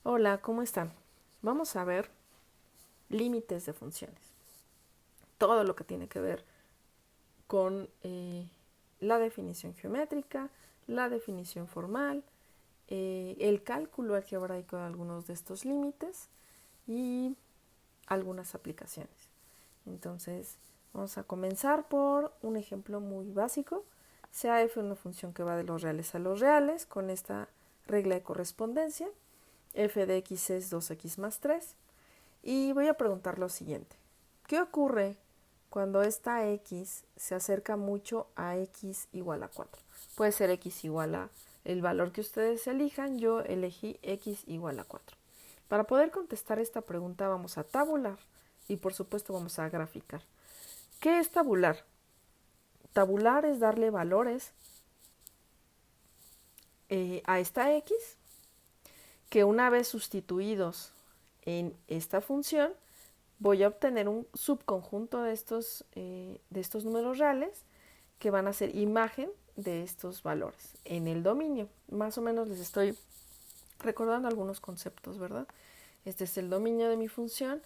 Hola, ¿cómo están? Vamos a ver límites de funciones. Todo lo que tiene que ver con la definición geométrica, la definición formal, el cálculo algebraico de algunos de estos límites y algunas aplicaciones. Entonces, vamos a comenzar por un ejemplo muy básico. Sea f una función que va de los reales a los reales con esta regla de correspondencia. F de x es 2x más 3. Y voy a preguntar lo siguiente. ¿Qué ocurre cuando esta x se acerca mucho a x igual a 4? Puede ser x igual a el valor que ustedes elijan. Yo elegí x igual a 4. Para poder contestar esta pregunta vamos a tabular y por supuesto vamos a graficar. ¿Qué es tabular? Tabular es darle valores a esta x que una vez sustituidos en esta función voy a obtener un subconjunto de estos números reales que van a ser imagen de estos valores en el dominio. Más o menos les estoy recordando algunos conceptos, ¿verdad? Este es el dominio de mi función,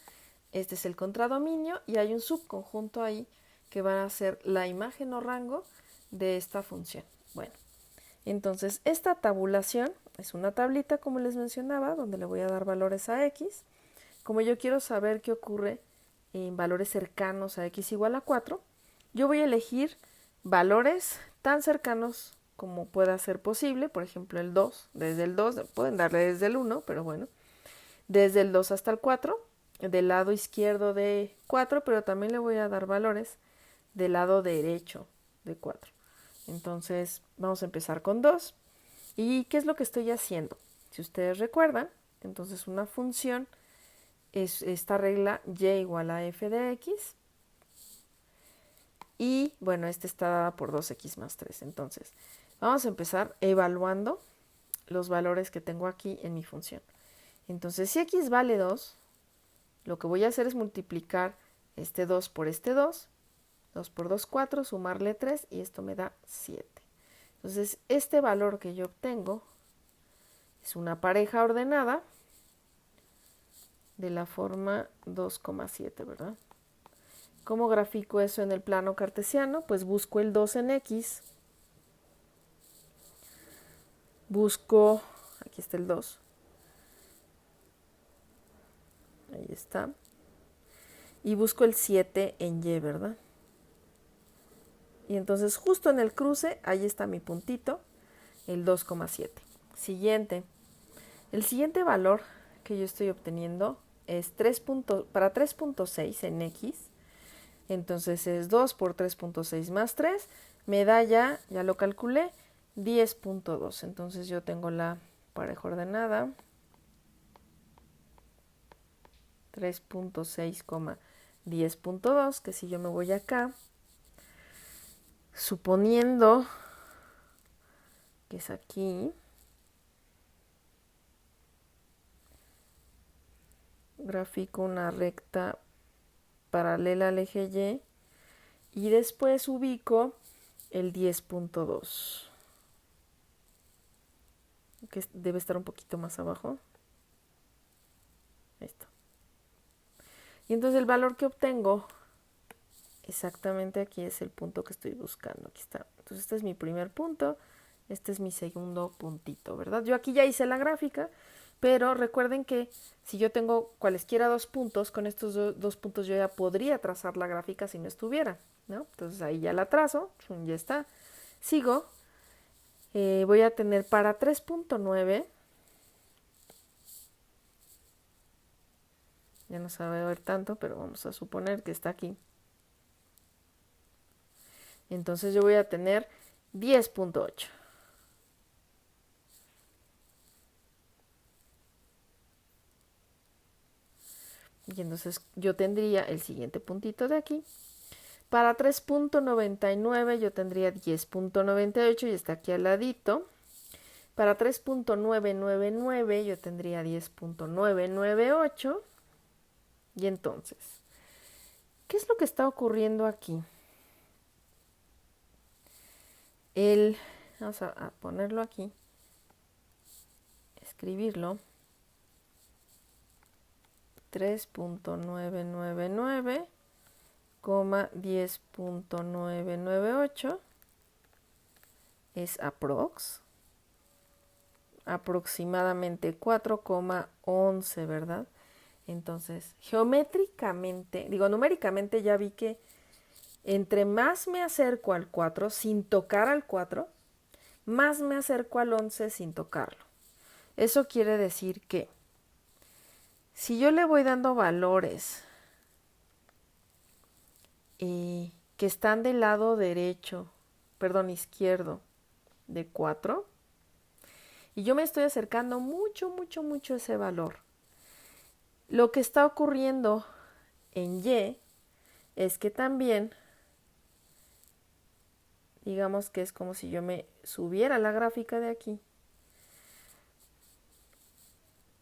este es el contradominio y hay un subconjunto ahí que va a ser la imagen o rango de esta función. Bueno, entonces esta tabulación es una tablita, como les mencionaba, donde le voy a dar valores a x. Como yo quiero saber qué ocurre en valores cercanos a x igual a 4, yo voy a elegir valores tan cercanos como pueda ser posible, por ejemplo el 2, desde el 2, pueden darle desde el 1, pero bueno, desde el 2 hasta el 4, del lado izquierdo de 4, pero también le voy a dar valores del lado derecho de 4. Entonces vamos a empezar con 2. ¿Y qué es lo que estoy haciendo? Si ustedes recuerdan, entonces una función es esta regla y igual a f de x. Y bueno, esta está dada por 2x más 3. Entonces, vamos a empezar evaluando los valores que tengo aquí en mi función. Entonces, si x vale 2, lo que voy a hacer es multiplicar este 2 por este 2. 2 por 2, 4, sumarle 3 y esto me da 7. Entonces, este valor que yo obtengo es una pareja ordenada de la forma 2,7, ¿verdad? ¿Cómo grafico eso en el plano cartesiano? Pues busco el 2 en x, busco, aquí está el 2, ahí está, y busco el 7 en y, ¿verdad? Y entonces justo en el cruce, ahí está mi puntito, el 2,7. Siguiente, el siguiente valor que yo estoy obteniendo es para 3.6 en x, entonces es 2 por 3.6 más 3, me da ya lo calculé, 10.2. Entonces yo tengo la pareja ordenada 3.6, 10.2, que si yo me voy acá, suponiendo que es aquí, grafico una recta paralela al eje y después ubico el 10.2, que debe estar un poquito más abajo. Esto. Y entonces el valor que obtengo exactamente aquí es el punto que estoy buscando. Aquí está. Entonces este es mi primer punto, este es mi segundo puntito, ¿verdad? Yo aquí ya hice la gráfica, pero recuerden que si yo tengo cualesquiera dos puntos, con estos dos puntos yo ya podría trazar la gráfica si no estuviera, ¿no? Entonces ahí ya la trazo, ya está. Sigo, voy a tener para 3.9, ya no se va a ver tanto, pero vamos a suponer que está aquí. Entonces yo voy a tener 10.8. Y entonces yo tendría el siguiente puntito de aquí. Para 3.99 yo tendría 10.98 y está aquí al ladito. Para 3.999 yo tendría 10.998. Y entonces, ¿qué es lo que está ocurriendo aquí? Vamos a ponerlo aquí, escribirlo. 23.999, 10.998 es aproximadamente 4,11, ¿verdad? Entonces, numéricamente ya vi que entre más me acerco al 4 sin tocar al 4, más me acerco al 11 sin tocarlo. Eso quiere decir que si yo le voy dando valores que están del lado izquierdo de 4, y yo me estoy acercando mucho, mucho, mucho a ese valor, lo que está ocurriendo en Y es que también, digamos que es como si yo me subiera la gráfica de aquí.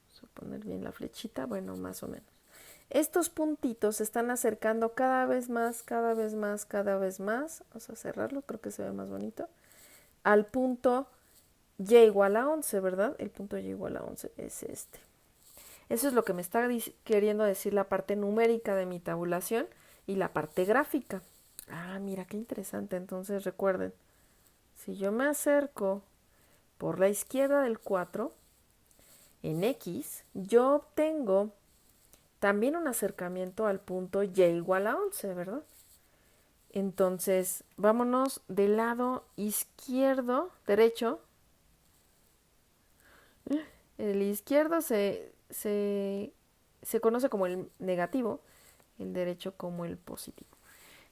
Vamos a poner bien la flechita, bueno, más o menos. Estos puntitos se están acercando cada vez más, cada vez más, cada vez más. Vamos a cerrarlo, creo que se ve más bonito. Al punto y igual a 11, ¿verdad? El punto y igual a 11 es este. Eso es lo que me está queriendo decir la parte numérica de mi tabulación y la parte gráfica. Ah, mira, qué interesante. Entonces recuerden, si yo me acerco por la izquierda del 4, en X, yo obtengo también un acercamiento al punto y igual a 11, ¿verdad? Entonces, vámonos del lado derecho. El izquierdo se conoce como el negativo, el derecho como el positivo.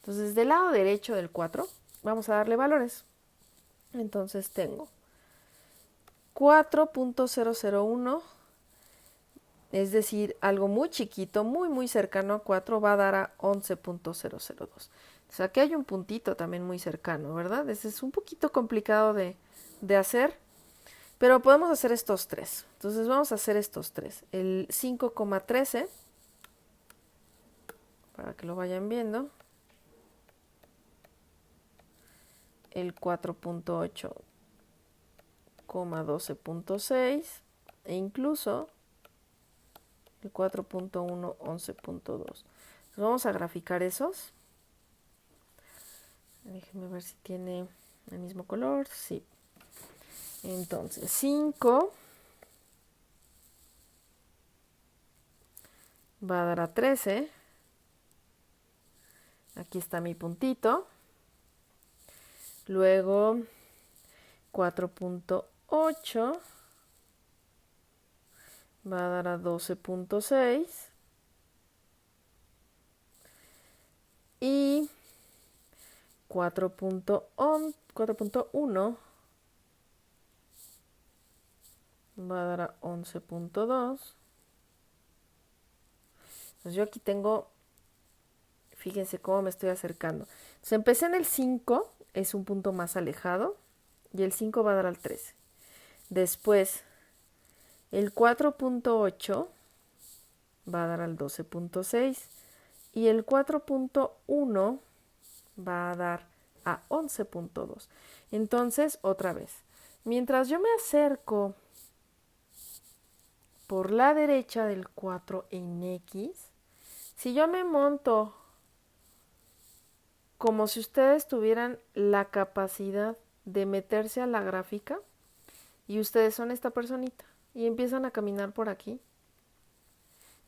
Entonces, del lado derecho del 4, vamos a darle valores. Entonces, tengo 4.001, es decir, algo muy chiquito, muy, muy cercano a 4, va a dar a 11.002. Entonces, aquí hay un puntito también muy cercano, ¿verdad? Ese es un poquito complicado de hacer, pero podemos hacer estos tres. Entonces, vamos a hacer estos tres. El 5,13, para que lo vayan viendo. El 4.8, 12.6 e incluso el 4.1, 11.2. Vamos a graficar esos. Déjenme ver si tiene el mismo color. Sí. Entonces, 5 va a dar a 13. Aquí está mi puntito. Luego, 4.8 va a dar a 12.6. Y 4.1 va a dar a 11.2. Entonces yo aquí tengo, fíjense cómo me estoy acercando. Entonces empecé en el 5, es un punto más alejado, y el 5 va a dar al 13. Después, el 4.8 va a dar al 12.6 y el 4.1 va a dar a 11.2. Entonces, otra vez, mientras yo me acerco por la derecha del 4 en X, si yo me monto como si ustedes tuvieran la capacidad de meterse a la gráfica y ustedes son esta personita y empiezan a caminar por aquí,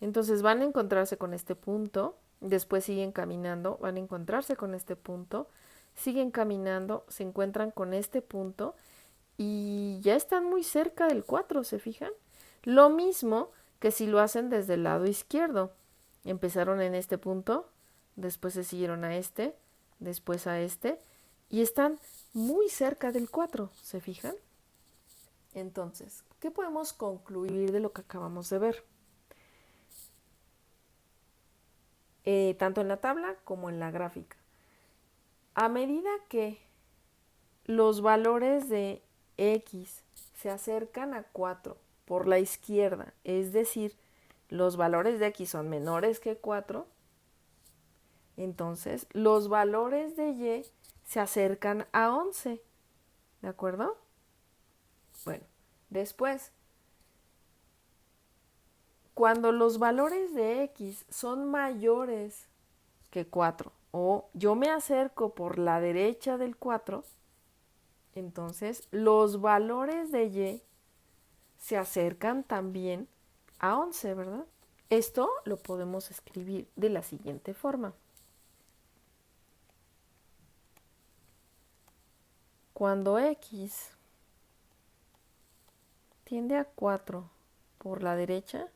entonces van a encontrarse con este punto, después siguen caminando, van a encontrarse con este punto, siguen caminando, se encuentran con este punto y ya están muy cerca del 4, ¿se fijan? Lo mismo que si lo hacen desde el lado izquierdo. Empezaron en este punto, después se siguieron a este, después a este, y están muy cerca del 4, ¿se fijan? Entonces, ¿qué podemos concluir de lo que acabamos de ver? Tanto en la tabla como en la gráfica. A medida que los valores de X se acercan a 4 por la izquierda, es decir, los valores de X son menores que 4, entonces los valores de Y se acercan a 11, ¿de acuerdo? Bueno, después, Cuando los valores de x son mayores que 4 o yo me acerco por la derecha del 4, entonces los valores de y se acercan también a 11, ¿verdad? Esto lo podemos escribir de la siguiente forma. Cuando x tiende a 4 por la derecha,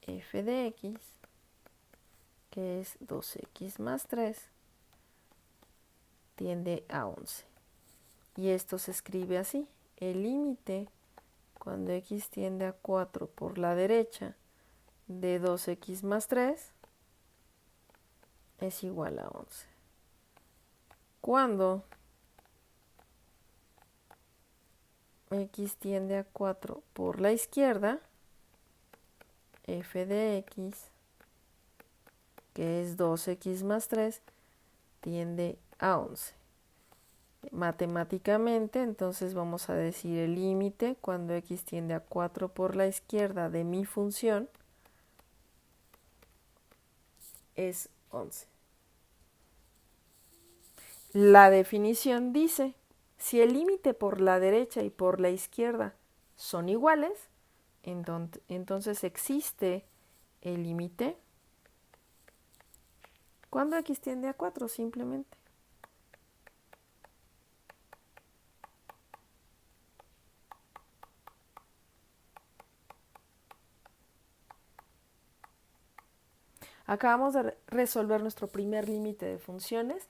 f de x, que es 2x más 3, tiende a 11. Y esto se escribe así. El límite cuando x tiende a 4 por la derecha de 2x más 3 es igual a 11. Cuando x tiende a 4 por la izquierda, f de x, que es 2x más 3, tiende a 11. Matemáticamente, entonces vamos a decir el límite cuando x tiende a 4 por la izquierda de mi función es 11. La definición dice, si el límite por la derecha y por la izquierda son iguales, entonces existe el límite cuando x tiende a 4 simplemente. Acabamos de resolver nuestro primer límite de funciones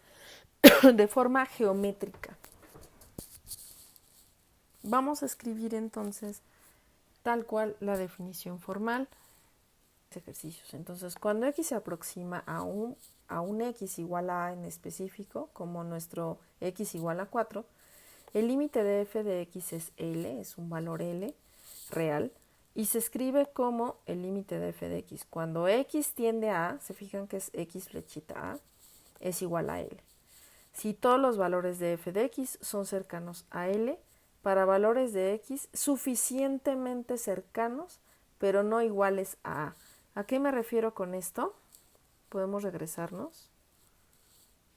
de forma geométrica. Vamos a escribir entonces tal cual la definición formal de ejercicios. Entonces, cuando x se aproxima a un x igual a en específico, como nuestro x igual a 4, el límite de f de x es L, es un valor L real, y se escribe como el límite de f de x. Cuando x tiende a A, se fijan que es x flechita A, es igual a L. Si todos los valores de f de x son cercanos a L, para valores de x suficientemente cercanos, pero no iguales a A. ¿A qué me refiero con esto? Podemos regresarnos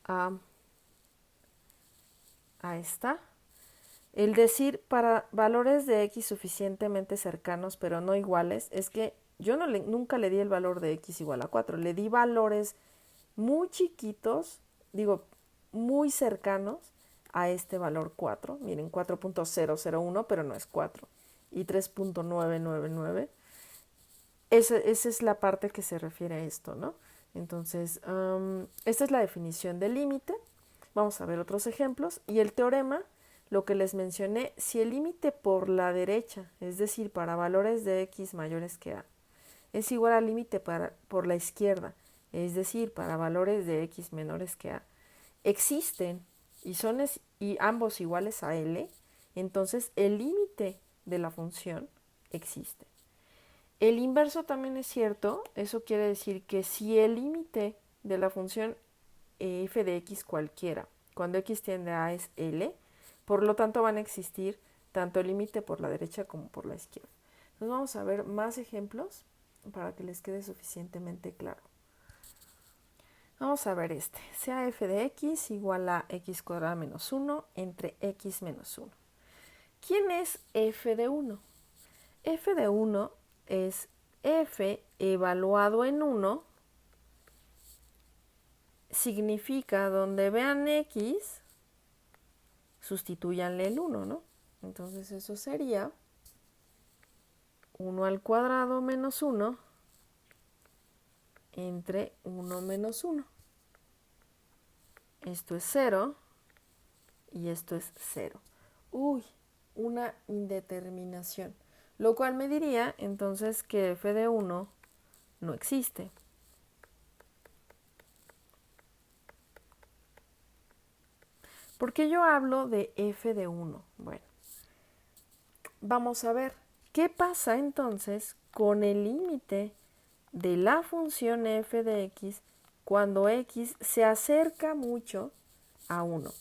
a esta. El decir para valores de x suficientemente cercanos pero no iguales es que yo nunca le di el valor de x igual a 4, le di valores muy chiquitos, digo, muy cercanos a este valor 4. Miren, 4.001, pero no es 4. Y 3.999. Esa es la parte que se refiere a esto, ¿no? Entonces, esta es la definición del límite. Vamos a ver otros ejemplos. Y el teorema, lo que les mencioné, si el límite por la derecha, es decir, para valores de x mayores que a, es igual al límite por la izquierda, es decir, para valores de x menores que a, existen y ambos iguales a L, entonces el límite de la función existe. El inverso también es cierto, eso quiere decir que si el límite de la función f de x cualquiera, cuando x tiende a es L, por lo tanto van a existir tanto el límite por la derecha como por la izquierda. Entonces vamos a ver más ejemplos para que les quede suficientemente claro. Vamos a ver este. Sea f de x igual a x cuadrada menos 1 entre x menos 1. ¿Quién es f de 1? F de 1 es f evaluado en 1, significa donde vean x, sustituyanle el 1, ¿no? Entonces eso sería 1 al cuadrado menos 1 entre 1 menos 1. Esto es 0 y esto es 0. Uy, una indeterminación. Lo cual me diría entonces que f de 1 no existe. ¿Por qué yo hablo de f de 1? Bueno, vamos a ver. ¿Qué pasa entonces con el límite de la función f de x cuando x se acerca mucho a 1?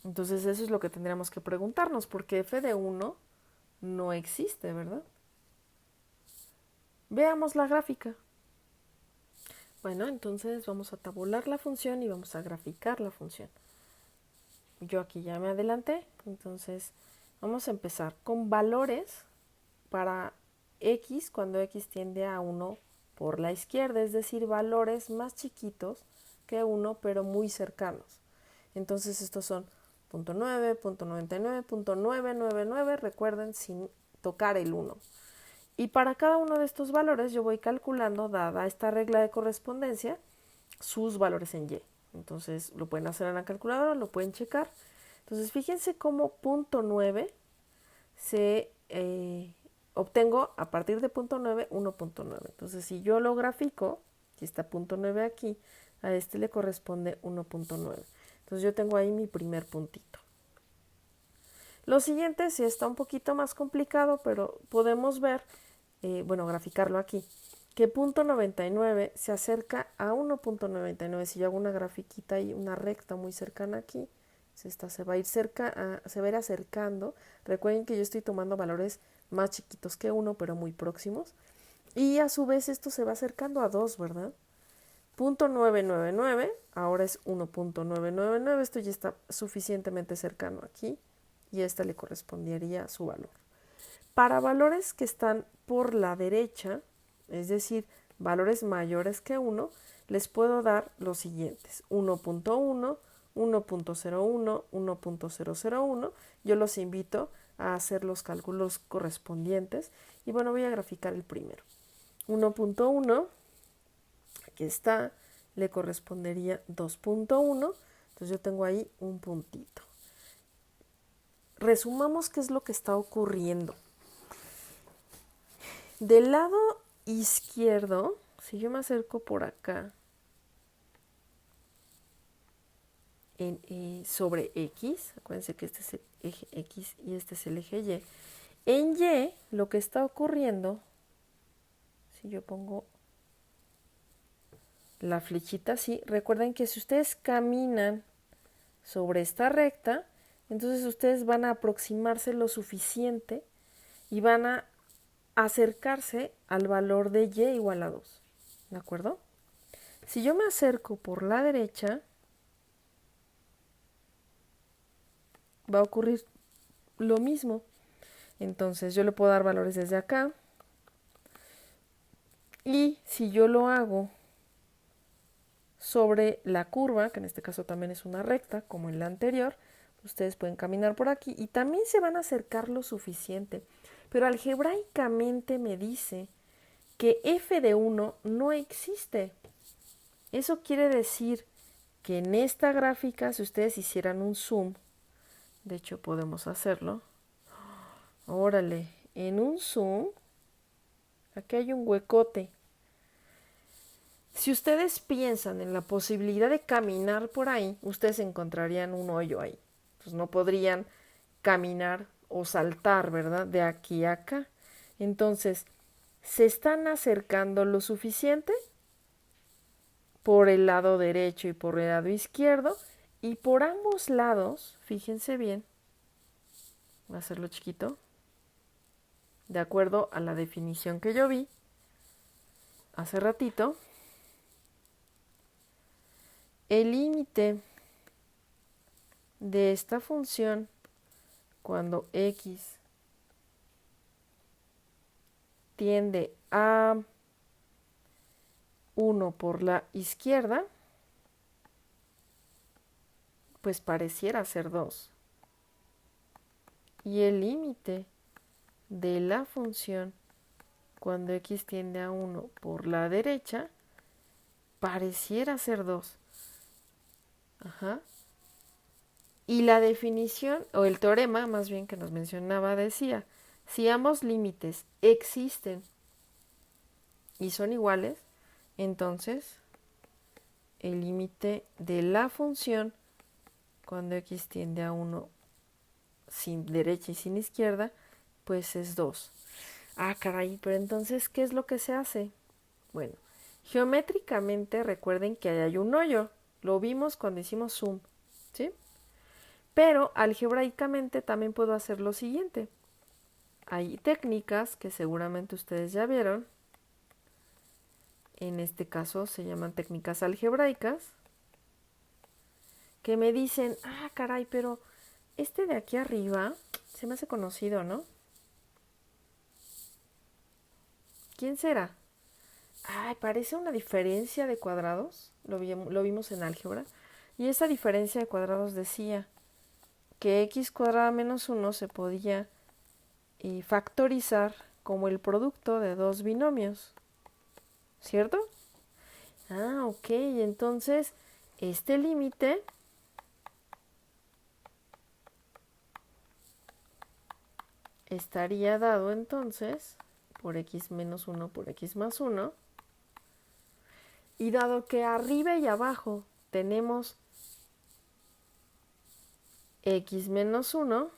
Entonces eso es lo que tendríamos que preguntarnos, porque f de 1 no existe, ¿verdad? Veamos la gráfica. Bueno, entonces vamos a tabular la función y vamos a graficar la función. Yo aquí ya me adelanté, entonces vamos a empezar con valores para x cuando x tiende a 1 por la izquierda, es decir, valores más chiquitos que 1 pero muy cercanos. Entonces estos son 0.9, 0.99, 0.999, recuerden sin tocar el 1. Y para cada uno de estos valores yo voy calculando, dada esta regla de correspondencia, sus valores en y. Entonces lo pueden hacer en la calculadora, lo pueden checar. Entonces fíjense cómo 0.9 se obtengo a partir de 0.9, 1.9. Entonces si yo lo grafico, si está 0.9 aquí, a este le corresponde 1.9. Entonces yo tengo ahí mi primer puntito. Lo siguiente sí está un poquito más complicado, pero podemos ver, graficarlo aquí, que 0.99 se acerca a 1.99. Si yo hago una grafiquita y una recta muy cercana aquí, esta se va a ir se va a ir acercando. Recuerden que yo estoy tomando valores más chiquitos que 1, pero muy próximos. Y a su vez esto se va acercando a 2, ¿verdad? 0.999, ahora es 1.999, esto ya está suficientemente cercano aquí y a esta le correspondería su valor. Para valores que están por la derecha, es decir, valores mayores que 1, les puedo dar los siguientes: 1.1, 1.01, 1.001. Yo los invito a hacer los cálculos correspondientes y bueno, voy a graficar el primero. 1.1, aquí está, le correspondería 2.1, entonces yo tengo ahí un puntito. Resumamos qué es lo que está ocurriendo. Del lado izquierdo, si yo me acerco por acá, sobre X, acuérdense que este es el eje X y este es el eje Y. En Y, lo que está ocurriendo, si yo pongo la flechita así, recuerden que si ustedes caminan sobre esta recta, entonces ustedes van a aproximarse lo suficiente y van a acercarse al valor de Y igual a 2, ¿de acuerdo? Si yo me acerco por la derecha, va a ocurrir lo mismo. Entonces yo le puedo dar valores desde acá. Y si yo lo hago sobre la curva, que en este caso también es una recta, como en la anterior, ustedes pueden caminar por aquí y también se van a acercar lo suficiente. Pero algebraicamente me dice que f de 1 no existe. Eso quiere decir que en esta gráfica, si ustedes hicieran un zoom, de hecho podemos hacerlo, órale, en un zoom, aquí hay un huecote. Si ustedes piensan en la posibilidad de caminar por ahí, ustedes encontrarían un hoyo ahí. Pues no podrían caminar o saltar, ¿verdad? De aquí a acá. Entonces, se están acercando lo suficiente por el lado derecho y por el lado izquierdo, y por ambos lados, fíjense bien, voy a hacerlo chiquito, de acuerdo a la definición que yo vi hace ratito, el límite de esta función cuando x tiende a 1 por la izquierda, pues pareciera ser 2. Y el límite de la función cuando x tiende a 1 por la derecha, pareciera ser 2. Ajá. Y la definición, o el teorema más bien que nos mencionaba, decía, si ambos límites existen y son iguales, entonces el límite de la función cuando x tiende a 1 sin derecha y sin izquierda, pues es 2. Ah, caray, pero entonces, ¿qué es lo que se hace? Bueno, geométricamente recuerden que ahí hay un hoyo. Lo vimos cuando hicimos zoom, ¿sí? Pero algebraicamente también puedo hacer lo siguiente. hay técnicas que seguramente ustedes ya vieron. En este caso se llaman técnicas algebraicas, que me dicen, ah, caray, pero este de aquí arriba se me hace conocido, ¿no? ¿Quién será? Ay, parece una diferencia de cuadrados, lo vimos en álgebra, y esa diferencia de cuadrados decía que x cuadrada menos 1 se podía factorizar como el producto de dos binomios, ¿cierto? Ah, ok, entonces este límite estaría dado entonces por x menos 1 por x más 1. Y dado que arriba y abajo tenemos x menos 1,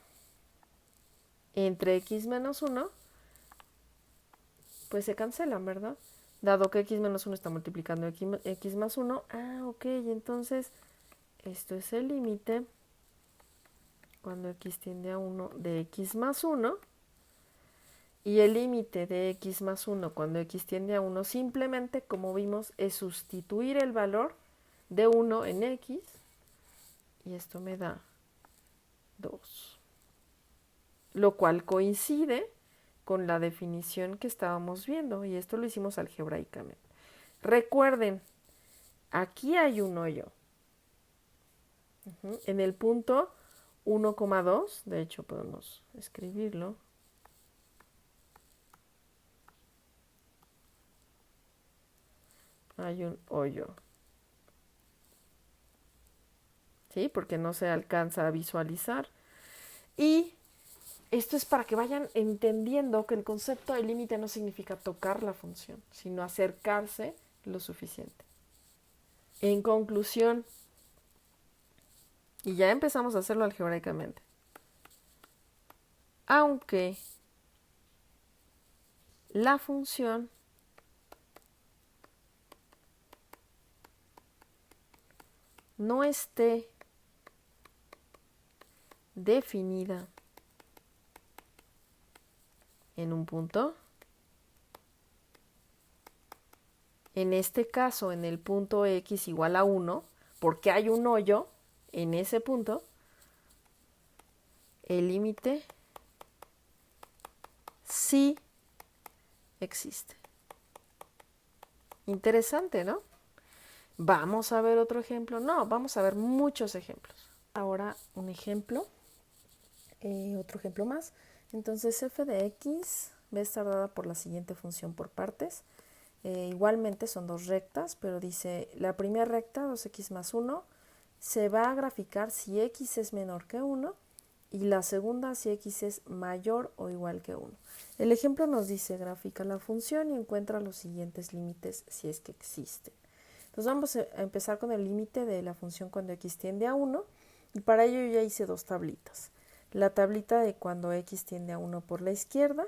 entre x menos 1, pues se cancelan, ¿verdad? Dado que x menos 1 está multiplicando x más 1, ah, ok, entonces esto es el límite cuando x tiende a 1 de x más 1, y el límite de x más 1 cuando x tiende a 1 simplemente, como vimos, es sustituir el valor de 1 en x, y esto me da 2. Lo cual coincide con la definición que estábamos viendo, y esto lo hicimos algebraicamente. Recuerden, aquí hay un hoyo. En el punto 1,2, de hecho podemos escribirlo. Hay un hoyo. ¿Sí? Porque no se alcanza a visualizar. Y esto es para que vayan entendiendo que el concepto de límite no significa tocar la función, sino acercarse lo suficiente. En conclusión, y ya empezamos a hacerlo algebraicamente, aunque la función no esté definida en un punto, en este caso en el punto x igual a 1, porque hay un hoyo en ese punto, el límite sí existe. Interesante, ¿no? Vamos a ver otro ejemplo. No, vamos a ver muchos ejemplos. Ahora un ejemplo, otro ejemplo más. Entonces f de x va a estar dada por la siguiente función por partes. Igualmente son dos rectas, pero dice la primera recta, 2x más 1, se va a graficar si x es menor que 1 y la segunda si x es mayor o igual que 1. El ejemplo nos dice grafica la función y encuentra los siguientes límites si es que existen. Entonces vamos a empezar con el límite de la función cuando x tiende a 1 y para ello yo ya hice dos tablitas. La tablita de cuando x tiende a 1 por la izquierda,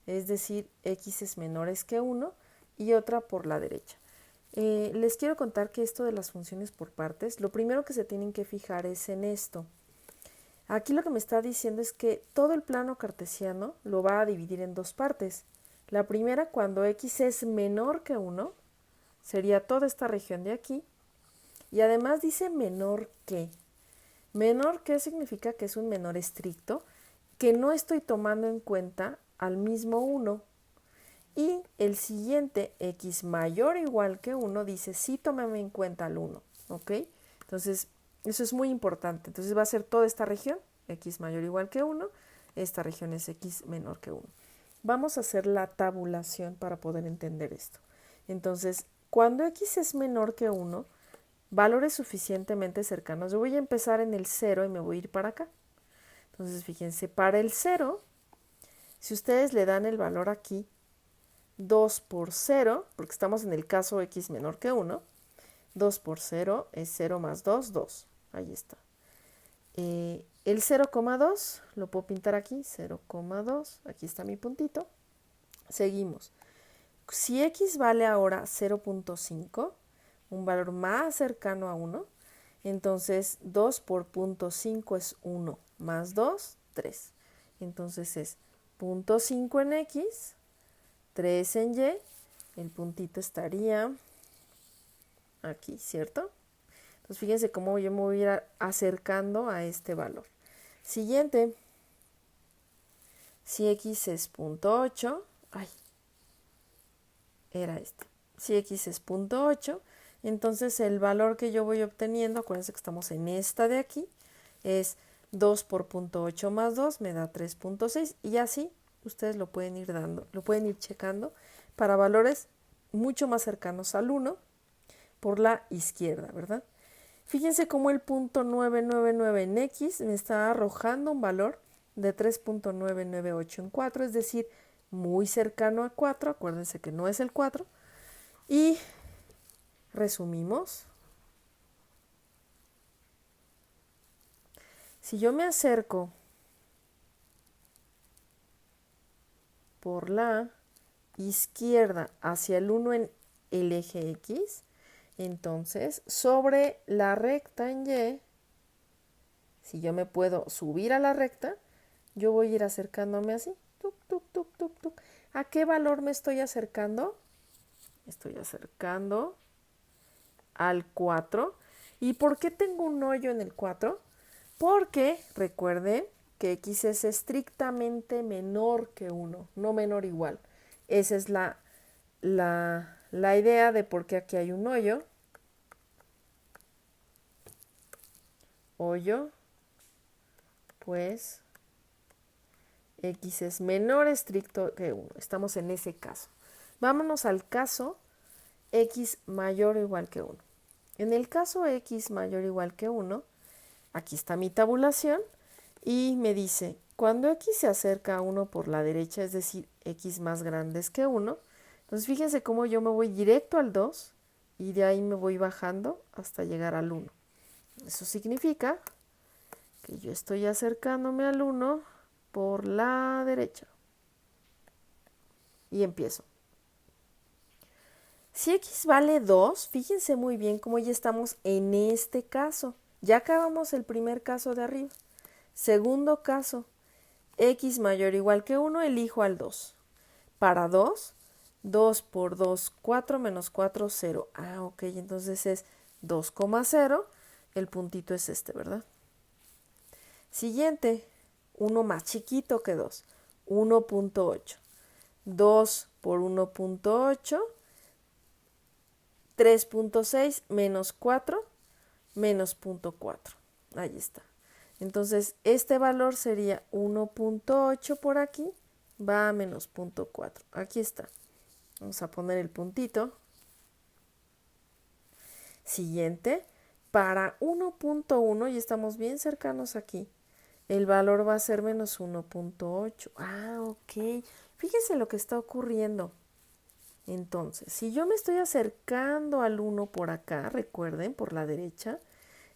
es decir, x es menores que 1, y otra por la derecha. Les quiero contar que esto de las funciones por partes, lo primero que se tienen que fijar es en esto. Aquí lo que me está diciendo es que todo el plano cartesiano lo va a dividir en dos partes. La primera, cuando x es menor que 1, sería toda esta región de aquí. Y además dice menor que. Menor que significa que es un menor estricto, que no estoy tomando en cuenta al mismo 1. Y el siguiente, x mayor o igual que 1, dice sí tómame en cuenta al 1, ¿ok? Entonces, eso es muy importante. Entonces va a ser toda esta región, x mayor o igual que 1, esta región es x menor que 1. Vamos a hacer la tabulación para poder entender esto. Entonces, cuando x es menor que 1, valores suficientemente cercanos, yo voy a empezar en el 0 y me voy a ir para acá. Entonces, fíjense, para el 0, si ustedes le dan el valor aquí, 2 por 0, porque estamos en el caso x menor que 1, 2 por 0 es 0 más 2, 2. Ahí está. El 0,2 lo puedo pintar aquí, 0,2, aquí está mi puntito. Seguimos. Si x vale ahora 0,5, un valor más cercano a 1, entonces 2 por 0,5 es 1, más 2, 3. Entonces es 0.5 en X, 3 en Y, el puntito estaría aquí, ¿cierto? Entonces fíjense cómo yo me voy a ir acercando a este valor. Siguiente, si X es 0.8, era este. Si X es 0.8, entonces el valor que yo voy obteniendo, acuérdense que estamos en esta de aquí, es 2 por 0.8 más 2 me da 3.6 y así ustedes lo pueden ir dando, lo pueden ir checando para valores mucho más cercanos al 1 por la izquierda, ¿verdad? Fíjense cómo el punto 999 en X me está arrojando un valor de 3.998 en 4, es decir, muy cercano a 4, acuérdense que no es el 4, y resumimos. Si yo me acerco por la izquierda hacia el 1 en el eje X, entonces sobre la recta en Y, si yo me puedo subir a la recta, yo voy a ir acercándome así. Tuc, tuc, tuc, tuc, tuc. ¿A qué valor me estoy acercando? Estoy acercando al 4. ¿Y por qué tengo un hoyo en el 4? Porque recuerden que X es estrictamente menor que 1, no menor igual. Esa es la idea de por qué aquí hay un hoyo. Hoyo, pues X es menor estricto que 1. Estamos en ese caso. Vámonos al caso X mayor o igual que 1. En el caso X mayor o igual que 1, aquí está mi tabulación y me dice, cuando X se acerca a 1 por la derecha, es decir, X más grande que 1, entonces fíjense cómo yo me voy directo al 2 y de ahí me voy bajando hasta llegar al 1. Eso significa que yo estoy acercándome al 1 por la derecha. Y empiezo. Si X vale 2, fíjense muy bien cómo ya estamos en este caso. Ya acabamos el primer caso de arriba. Segundo caso, X mayor o igual que 1, elijo al 2. Para 2, 2 por 2, 4 menos 4, 0. Ok, entonces es 2,0. El puntito es este, ¿verdad? Siguiente, uno más chiquito que 2, 1.8. 2 por 1.8, 3.6 menos 4 menos 0.4. Ahí está. Entonces, este valor sería 1.8 por aquí, va a menos 0.4. Aquí está. Vamos a poner el puntito. Siguiente, para 1.1, y estamos bien cercanos aquí, el valor va a ser menos 1.8. Ok. Fíjense lo que está ocurriendo. Entonces, si yo me estoy acercando al 1 por acá, recuerden, por la derecha,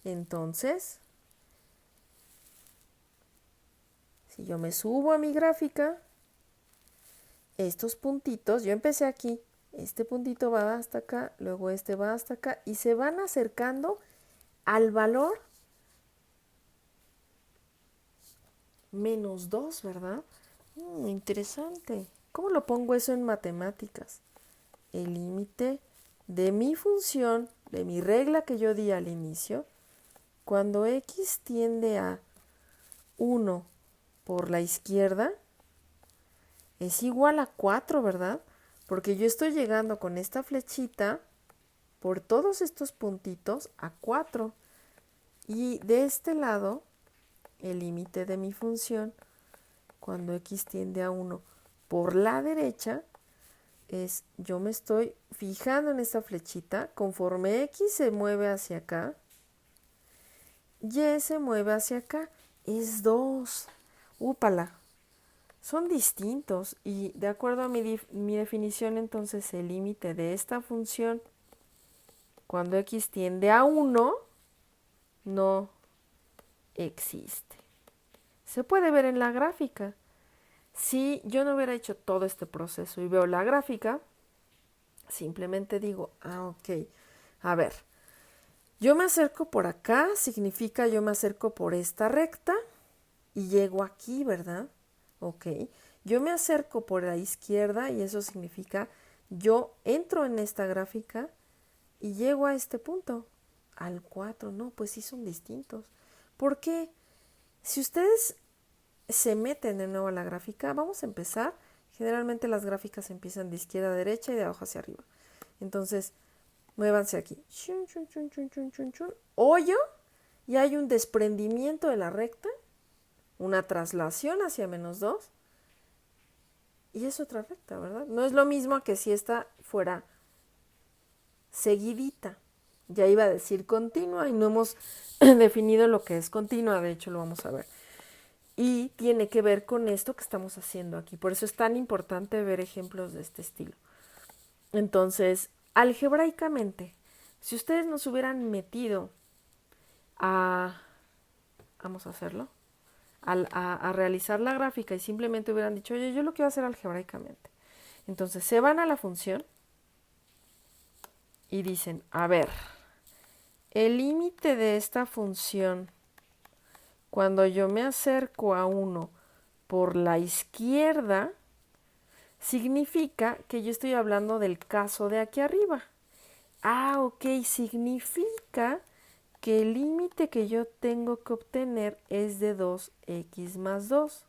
entonces, si yo me subo a mi gráfica, estos puntitos, yo empecé aquí, este puntito va hasta acá, luego este va hasta acá, y se van acercando al valor menos 2, ¿verdad? Interesante. ¿Cómo lo pongo eso en matemáticas? El límite de mi función, de mi regla que yo di al inicio, cuando X tiende a 1 por la izquierda, es igual a 4, ¿verdad? Porque yo estoy llegando con esta flechita por todos estos puntitos a 4. Y de este lado, el límite de mi función, cuando X tiende a 1 por la derecha, es, yo me estoy fijando en esta flechita, conforme X se mueve hacia acá, Y se mueve hacia acá, es 2. Úpala, son distintos y de acuerdo a mi definición, entonces el límite de esta función, cuando X tiende a 1, no existe. Se puede ver en la gráfica. Si yo no hubiera hecho todo este proceso y veo la gráfica, simplemente digo, ok, a ver, yo me acerco por acá, significa yo me acerco por esta recta y llego aquí, ¿verdad? Ok, Yo me acerco por la izquierda y eso significa yo entro en esta gráfica y llego a este punto, al 4. No, pues sí son distintos. ¿Por qué? Si ustedes se meten de nuevo a la gráfica, vamos a empezar. Generalmente las gráficas empiezan de izquierda a derecha y de abajo hacia arriba. Entonces, muévanse aquí. Chun, chun, chun, chun, chun, chun, chun. Hoyo y hay un desprendimiento de la recta, una traslación hacia -2 y es otra recta, ¿verdad? No es lo mismo que si esta fuera seguidita. Ya iba a decir continua y no hemos definido lo que es continua, de hecho lo vamos a ver. Y tiene que ver con esto que estamos haciendo aquí. Por eso es tan importante ver ejemplos de este estilo. Entonces, algebraicamente, si ustedes nos hubieran metido vamos a hacerlo, a realizar la gráfica y simplemente hubieran dicho, oye, yo lo quiero hacer algebraicamente. Entonces, se van a la función y dicen, a ver, el límite de esta función, cuando yo me acerco a 1 por la izquierda, significa que yo estoy hablando del caso de aquí arriba. Ok, significa que el límite que yo tengo que obtener es de 2x más 2,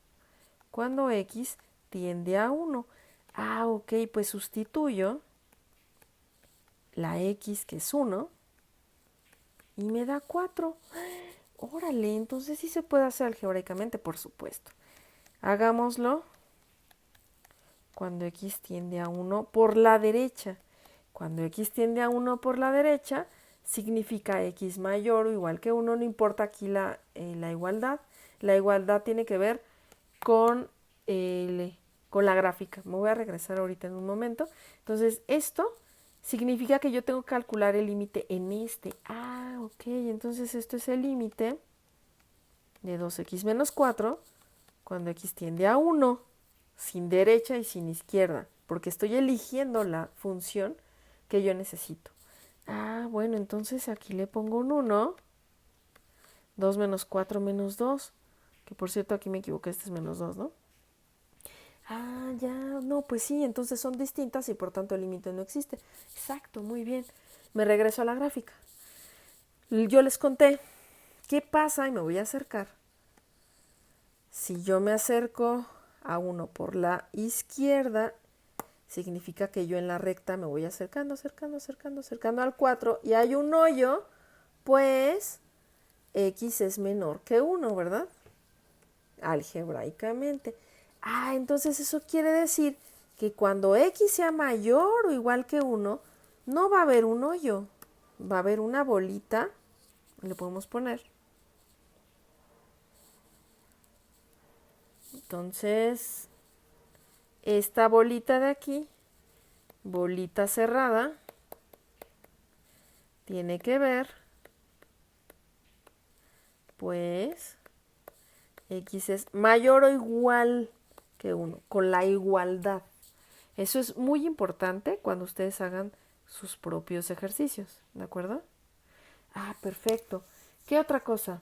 cuando x tiende a 1. Ok, pues sustituyo la x, que es 1, y me da 4. Órale, entonces sí se puede hacer algebraicamente, por supuesto. Hagámoslo cuando x tiende a 1 por la derecha. Cuando x tiende a 1 por la derecha, significa x mayor o igual que 1, no importa aquí la igualdad. La igualdad tiene que ver con la gráfica. Me voy a regresar ahorita en un momento. Entonces, esto significa que yo tengo que calcular el límite en este. Ok, entonces esto es el límite de 2x menos 4 cuando x tiende a 1, sin derecha y sin izquierda, porque estoy eligiendo la función que yo necesito. Bueno, entonces aquí le pongo un 1, 2 menos 4 menos 2, que por cierto aquí me equivoqué, este es menos 2, ¿no? Ya, no, pues sí, entonces son distintas y por tanto el límite no existe. Exacto, muy bien. Me regreso a la gráfica. Yo les conté qué pasa y me voy a acercar. Si yo me acerco a 1 por la izquierda, significa que yo en la recta me voy acercando, acercando, acercando, acercando al 4 y hay un hoyo, pues x es menor que 1, ¿verdad? Algebraicamente. Entonces eso quiere decir que cuando x sea mayor o igual que 1, no va a haber un hoyo, va a haber una bolita, le podemos poner. Entonces, esta bolita de aquí, bolita cerrada, tiene que ver, pues, x es mayor o igual que 1, con la igualdad. Eso es muy importante cuando ustedes hagan sus propios ejercicios, ¿de acuerdo? Perfecto. ¿Qué otra cosa?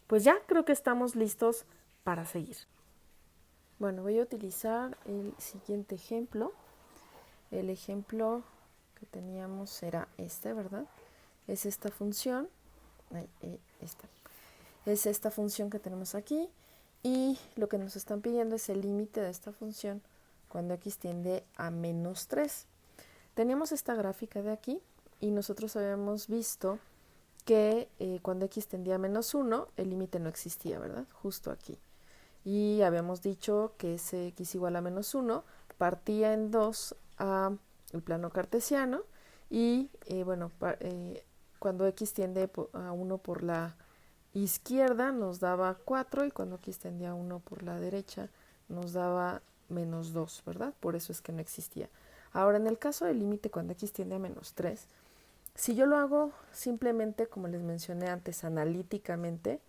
Pues ya creo que estamos listos para seguir. Bueno, voy a utilizar el siguiente ejemplo. El ejemplo que teníamos era este, ¿verdad? Es esta función. Es esta función que tenemos aquí. Y lo que nos están pidiendo es el límite de esta función cuando x tiende a -3. Teníamos esta gráfica de aquí y nosotros habíamos visto que cuando x tendía a -1, el límite no existía, ¿verdad? Justo aquí. Y habíamos dicho que ese x igual a -1 partía en 2 el plano cartesiano y cuando x tiende a 1 por la izquierda nos daba 4 y cuando x tendía a 1 por la derecha nos daba -2, ¿verdad? Por eso es que no existía. Ahora, en el caso del límite cuando x tiende a -3, si yo lo hago simplemente, como les mencioné antes, analíticamente,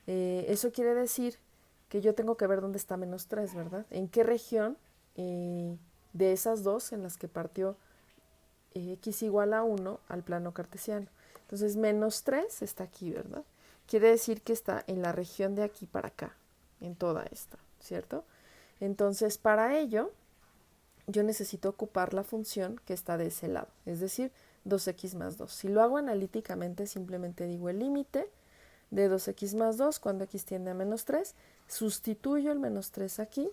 eso quiere decir que yo tengo que ver dónde está -3, ¿verdad? En qué región de esas dos en las que partió x igual a 1 al plano cartesiano. Entonces, -3 está aquí, ¿verdad? Quiere decir que está en la región de aquí para acá, en toda esta, ¿cierto? Entonces, para ello, yo necesito ocupar la función que está de ese lado, es decir, 2x más 2. Si lo hago analíticamente, simplemente digo el límite de 2x más 2 cuando x tiende a menos 3, sustituyo el menos 3 aquí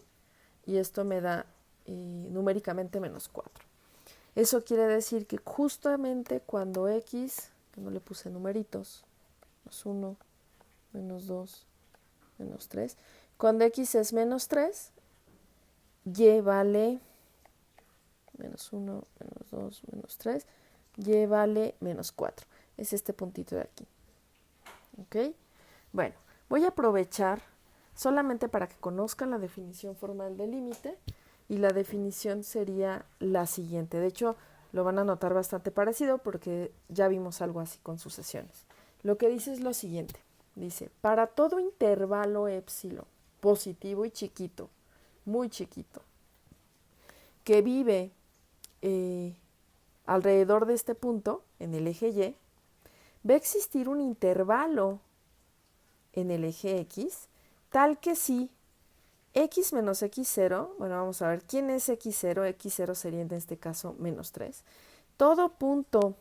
y esto me da numéricamente menos 4. Eso quiere decir que justamente cuando x, que no le puse numeritos, menos 1, menos 2, menos 3, cuando x es menos 3, y vale menos 1, menos 2, menos 3, y vale menos 4. Es este puntito de aquí. ¿Ok? Bueno, voy a aprovechar solamente para que conozcan la definición formal del límite y la definición sería la siguiente. De hecho, lo van a notar bastante parecido porque ya vimos algo así con sucesiones. Lo que dice es lo siguiente. Dice, para todo intervalo épsilon positivo y chiquito, muy chiquito, que vive alrededor de este punto, en el eje Y, va a existir un intervalo en el eje X, tal que si x menos x0, bueno, vamos a ver, ¿quién es x0? X0 sería en este caso menos 3. Todo punto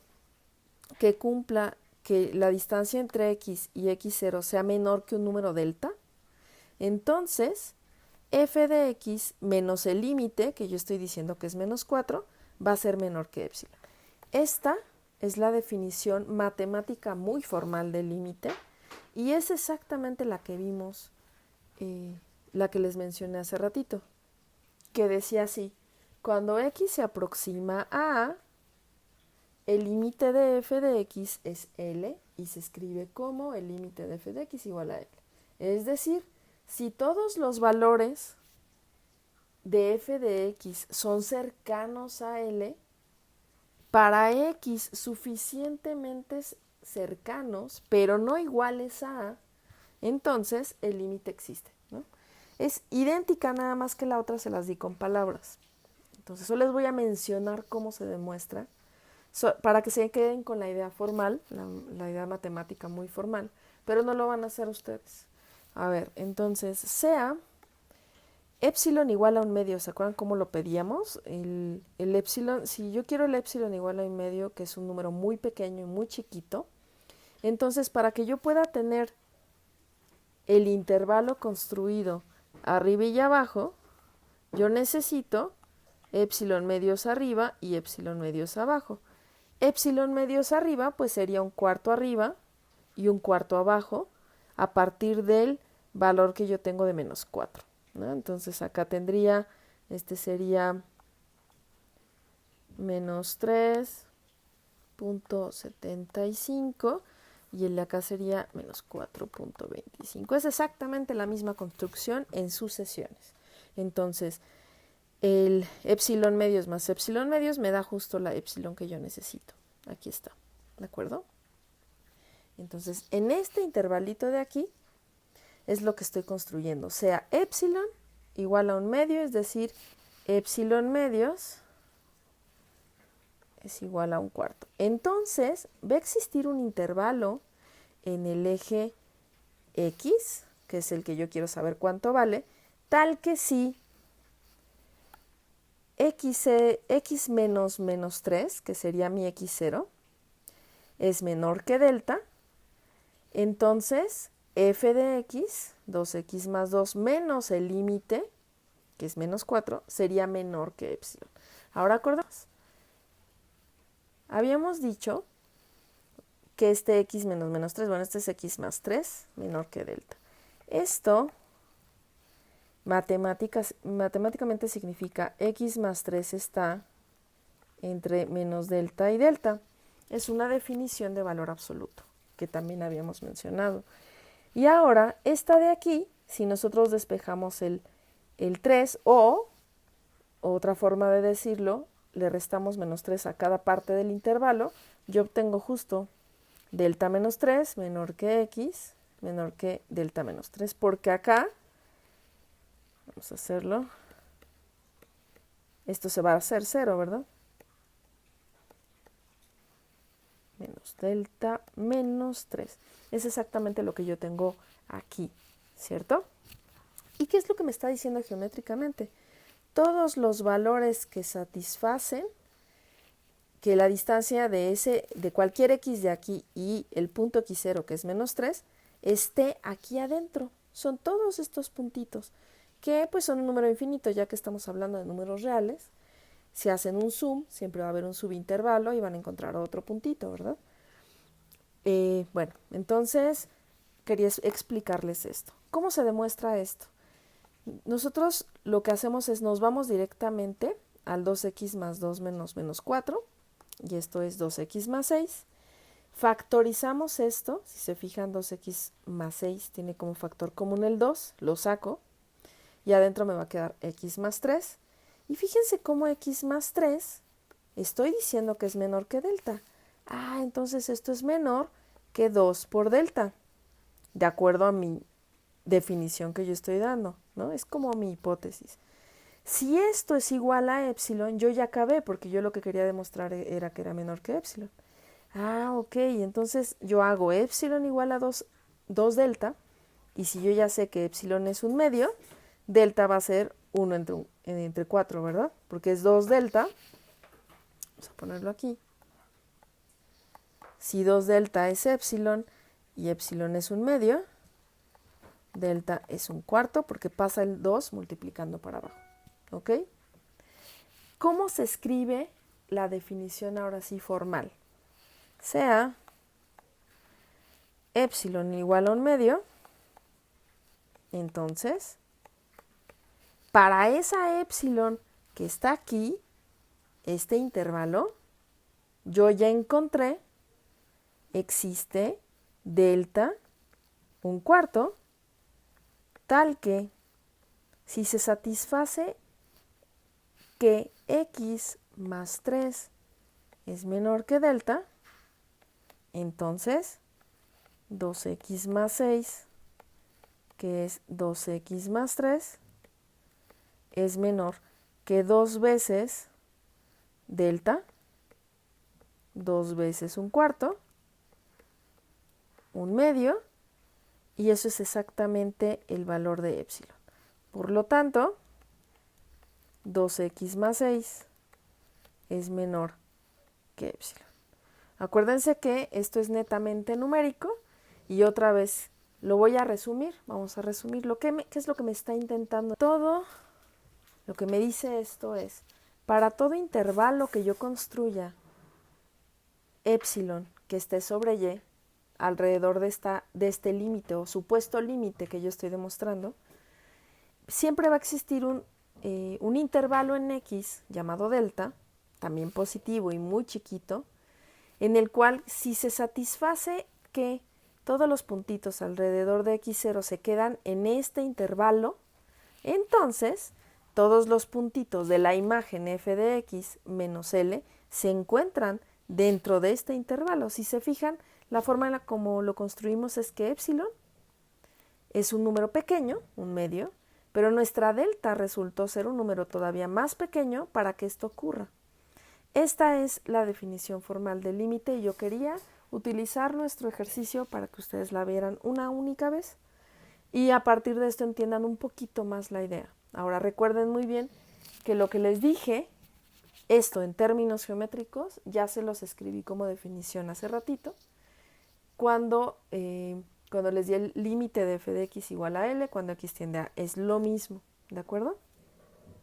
que cumpla que la distancia entre x y x0 sea menor que un número delta, entonces f de x menos el límite, que yo estoy diciendo que es menos 4, va a ser menor que épsilon. Esta es la definición matemática muy formal del límite y es exactamente la que vimos, la que les mencioné hace ratito, que decía así, cuando x se aproxima a A, el límite de f de x es L y se escribe como el límite de f de x igual a L. Es decir, si todos los valores de f de x son cercanos a L, para x suficientemente cercanos, pero no iguales a A, entonces el límite existe, ¿no? Es idéntica, nada más que la otra se las di con palabras. Entonces, solo les voy a mencionar cómo se demuestra, para que se queden con la idea formal, la idea matemática muy formal, pero no lo van a hacer ustedes. A ver, entonces, sea épsilon igual a un medio, ¿se acuerdan cómo lo pedíamos? El épsilon, si yo quiero el épsilon igual a un medio, que es un número muy pequeño y muy chiquito, entonces para que yo pueda tener el intervalo construido arriba y abajo, yo necesito épsilon medios arriba y épsilon medios abajo. Épsilon medios arriba pues sería un cuarto arriba y un cuarto abajo a partir del valor que yo tengo de menos 4, ¿no? Entonces acá tendría, este sería menos 3.75 y el de acá sería menos 4.25. Es exactamente la misma construcción en sucesiones. Entonces, el épsilon medios más épsilon medios me da justo la épsilon que yo necesito. Aquí está, ¿de acuerdo? Entonces, en este intervalito de aquí es lo que estoy construyendo. Sea épsilon igual a un medio, es decir, épsilon medios es igual a un cuarto. Entonces, va a existir un intervalo en el eje X, que es el que yo quiero saber cuánto vale, tal que si x menos menos 3, que sería mi x0, es menor que delta, entonces f de x, 2x más 2 menos el límite, que es menos 4, sería menor que épsilon. Ahora acordamos. Habíamos dicho que este x menos menos 3, bueno, este es x más 3, menor que delta. Esto matemáticamente significa x más 3 está entre menos delta y delta. Es una definición de valor absoluto, que también habíamos mencionado. Y ahora, esta de aquí, si nosotros despejamos el 3 o, otra forma de decirlo, le restamos menos 3 a cada parte del intervalo, yo obtengo justo delta menos 3 menor que x menor que delta menos 3, porque acá, vamos a hacerlo, esto se va a hacer 0, ¿verdad? Menos delta menos 3. Es exactamente lo que yo tengo aquí, ¿cierto? ¿Y qué es lo que me está diciendo geométricamente? Todos los valores que satisfacen que la distancia de cualquier x de aquí y el punto x0, que es -3, esté aquí adentro. Son todos estos puntitos, que pues son un número infinito, ya que estamos hablando de números reales. Si hacen un zoom, siempre va a haber un subintervalo y van a encontrar otro puntito, ¿verdad? Bueno, entonces quería explicarles esto. ¿Cómo se demuestra esto? Nosotros lo que hacemos es nos vamos directamente al 2x más 2 menos -4, y esto es 2x más 6. Factorizamos esto, si se fijan 2x más 6 tiene como factor común el 2, lo saco, y adentro me va a quedar x más 3. Y fíjense cómo x más 3, estoy diciendo que es menor que delta. Entonces esto es menor que 2 por delta, de acuerdo a mi definición que yo estoy dando, ¿no? Es como mi hipótesis. Si esto es igual a epsilon, yo ya acabé, porque yo lo que quería demostrar era que era menor que epsilon. Ok, entonces yo hago epsilon igual a 2 delta, y si yo ya sé que epsilon es un medio, delta va a ser 1 entre 4, ¿verdad? Porque es 2 delta, vamos a ponerlo aquí. Si 2 delta es epsilon y epsilon es un medio, delta es un cuarto porque pasa el 2 multiplicando para abajo. ¿Ok? ¿Cómo se escribe la definición ahora sí formal? Sea epsilon igual a un medio, entonces, para esa epsilon que está aquí, este intervalo, yo ya encontré, existe delta un cuarto, tal que si se satisface que x más 3 es menor que delta, entonces 2x más 6, que es 2x más 3, es menor que 2 veces delta, 2 veces un cuarto, un medio, y eso es exactamente el valor de epsilon. Por lo tanto, 2x más 6 es menor que epsilon. Acuérdense que esto es netamente numérico y otra vez lo voy a resumir. Vamos a resumir qué es lo que me está intentando. Todo lo que me dice esto es, para todo intervalo que yo construya epsilon que esté sobre y alrededor de este límite o supuesto límite que yo estoy demostrando, siempre va a existir un intervalo en x llamado delta, también positivo y muy chiquito, en el cual si se satisface que todos los puntitos alrededor de x0 se quedan en este intervalo, entonces todos los puntitos de la imagen f de x menos L se encuentran dentro de este intervalo. Si se fijan, la forma en la como lo construimos es que epsilon es un número pequeño, un medio, pero nuestra delta resultó ser un número todavía más pequeño para que esto ocurra. Esta es la definición formal del límite y yo quería utilizar nuestro ejercicio para que ustedes la vieran una única vez y a partir de esto entiendan un poquito más la idea. Ahora recuerden muy bien que lo que les dije, esto en términos geométricos, ya se los escribí como definición hace ratito, cuando les di el límite de f de x igual a L, cuando x tiende a, es lo mismo, ¿de acuerdo?